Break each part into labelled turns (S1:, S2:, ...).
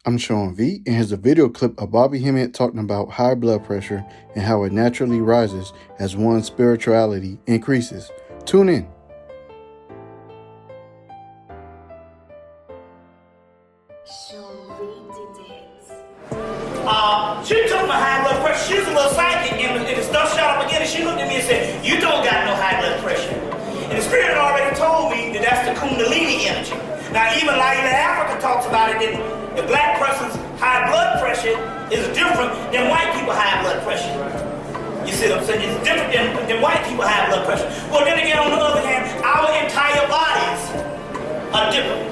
S1: I'm Sean V, and here's a video clip of Bobby Hemmitt talking about high blood pressure and how it naturally rises as one's spirituality increases. Tune in.
S2: She took my high blood pressure. She was a little psychic, and the stuff shot up again, and she looked at me and said, "You don't got no high blood pressure." And the spirit had already told me that that's the Kundalini energy. Now, even Laila Africa talks about it, that the black person's high blood pressure is different than white people's high blood pressure. You see what I'm saying? It's different than white people's high blood pressure. Well, then again, on the other hand, our entire bodies are different.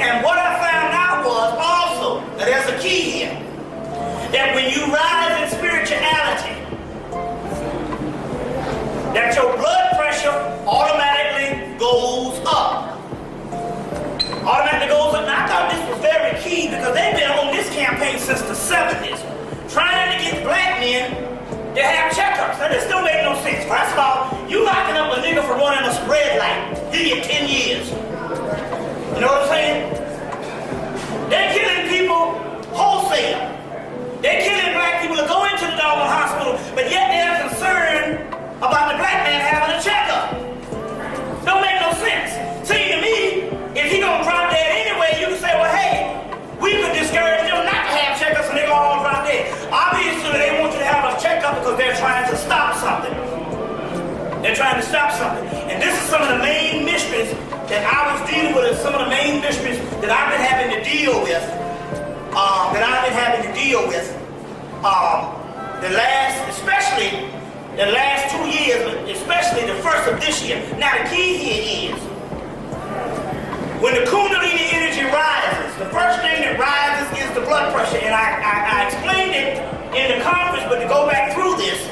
S2: And what I found out was also, that there's a key here, that when you rise in spirituality, that your blood pressure automatically goes up. Automatically goes up. Now, I thought this was very key because they've been on this campaign since the 70s, trying to get black men to have checkups. Now, this don't make no sense. First of all, you locking up a nigga for running a red light, he get 10 years. You know what I'm saying? They're killing people wholesale. They're killing black people to go into the doggone hospital, but yet they're concerned about the black man having a checkup. Don't make no sense. See, to me, if he gonna drop dead anyway, you can say, well, hey, we could discourage them not to have checkups and they gonna all drop dead. Obviously, they want you to have a checkup because they're trying to stop something. They're trying to stop something. And this is some of the main mysteries that I was dealing with, some of the main mysteries that I've been having to deal with. Especially the last 2 years, but especially the first of this year. Now the key here is, when the Kundalini energy rises, the first thing that rises is the blood pressure. And I explained it in the conference, but to go back through this,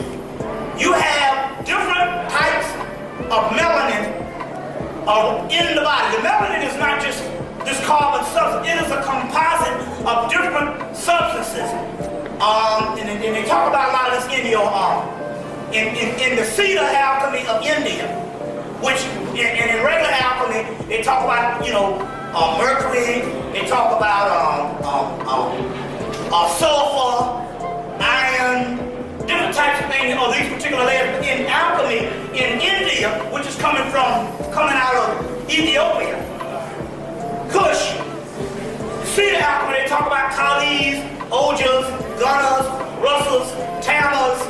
S2: you have different types of melanin in the body. The melanin is not just this carbon substance, it is a composite of different substances. And they talk about a lot of this in your in the cedar alchemy of India, which in regular alchemy they talk about, you know, mercury, they talk about sulfur, iron, different types of things, or these particular layers. But in alchemy in India, which is coming out of Ethiopia, Kush, cedar alchemy, they talk about Kalis, Ojas, Gunners, Russells, Tammers,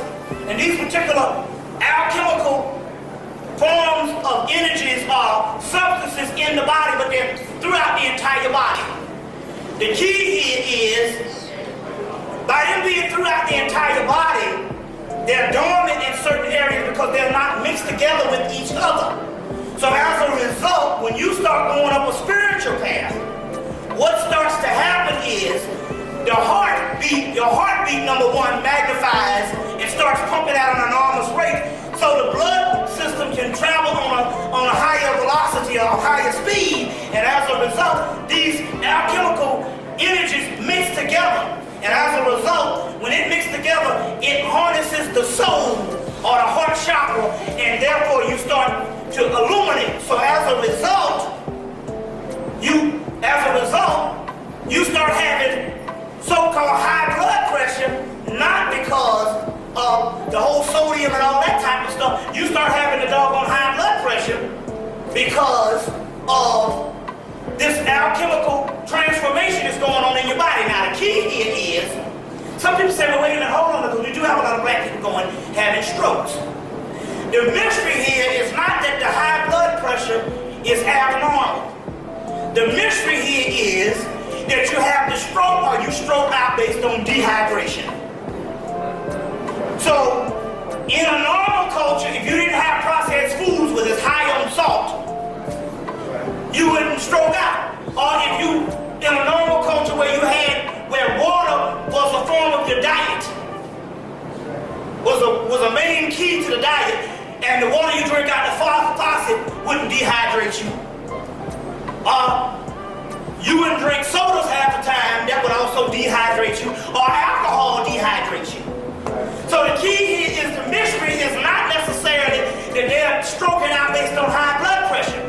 S2: and these particular alchemical forms of energies are substances in the body, but they're throughout the entire body. The key here is, by them being throughout the entire body, they're dormant in certain areas because they're not mixed together with each other. So as a result, when you start going up a spiritual path, what starts to happen is your heartbeat, number one, magnifies and starts pumping at an enormous rate. So the blood system can travel on a higher velocity or a higher speed. And as a result, these alchemical energies mix together. And as a result, when it mixes together, it harnesses the soul or the heart chakra, and therefore you start to illuminate. So as a result, you start having so-called high blood pressure, not because of the whole sodium and all that type of stuff. You start having the doggone high blood pressure because of this alchemical transformation that's going on in your body. Now the key here is, some people say, well, wait a minute, hold on, because we do have a lot of black people having strokes. The mystery here is not that the high blood pressure is abnormal. The mystery here is that you have the stroke, or you stroke out based on dehydration. So, in a normal culture, if you didn't have processed foods with its high on salt, you wouldn't stroke out. Or if you, in a normal culture where water was a form of your diet, was a main key to the diet, and the water you drink out the faucet wouldn't dehydrate you. You wouldn't drink sodas half the time, that would also dehydrate you, or alcohol dehydrates you. So the key here is, the mystery is not necessarily that they're stroking out based on high blood pressure.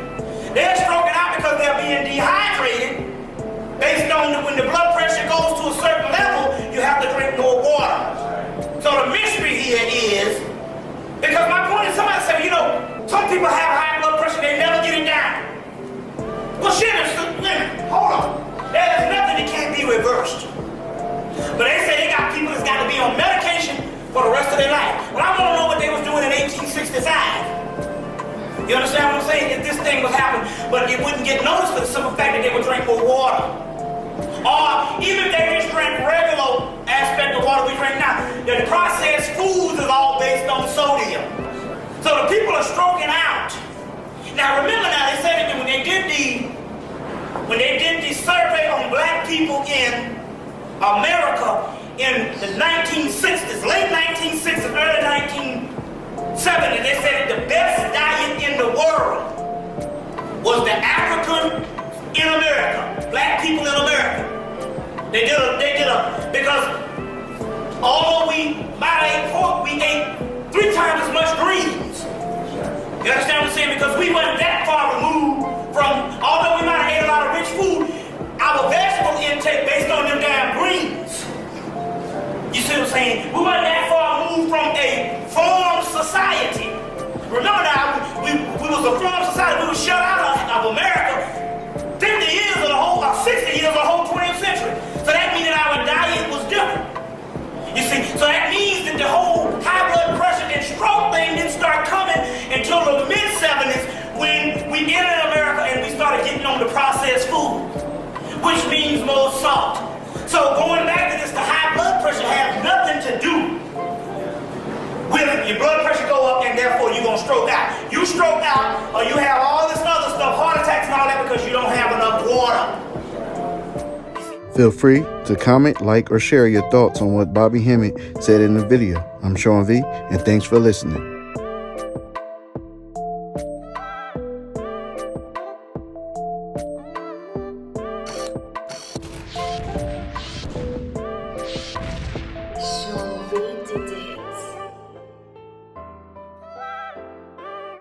S2: They're stroking out because they're being dehydrated based on when the blood rest of their life. Well, I want to know what they was doing in 1865. You understand what I'm saying? If this thing was happening, but it wouldn't get noticed for the simple fact that they would drink more water. Or even if they just drank regular aspect of water we drink now, the processed foods is all based on sodium. So the people are stroking out. Now remember now, they said that when they did the survey on black people in America in the 1960s, late 1960s, early 1970s, they said that the best diet in the world was the African in America, black people in America. They did a, because although we might ate pork, we ate 3 times as much greens. You understand what I'm saying? Because we weren't that far removed from, although we might have ate a lot of rich food, our vegetable intake based on them damn greens. You see what I'm saying? We weren't that far removed from a farm society. Remember now, we was a farm society. We were shut out of America 50 years of the whole, or 60 years of the whole 20th century. So that means that our diet was different. You see, so that means that the whole high blood pressure and stroke thing didn't start coming until the mid-70s when we entered America and we started getting on the processed food, which means more salt. So going back to this, the high blood pressure has nothing to do with it. Your blood pressure go up and therefore you're going to stroke out. You stroke out or you have all this other stuff, heart attacks and all that because you don't have enough water.
S1: Feel free to comment, like, or share your thoughts on what Bobby Hemmitt said in the video. I'm Sean V, and thanks for listening.
S3: Sean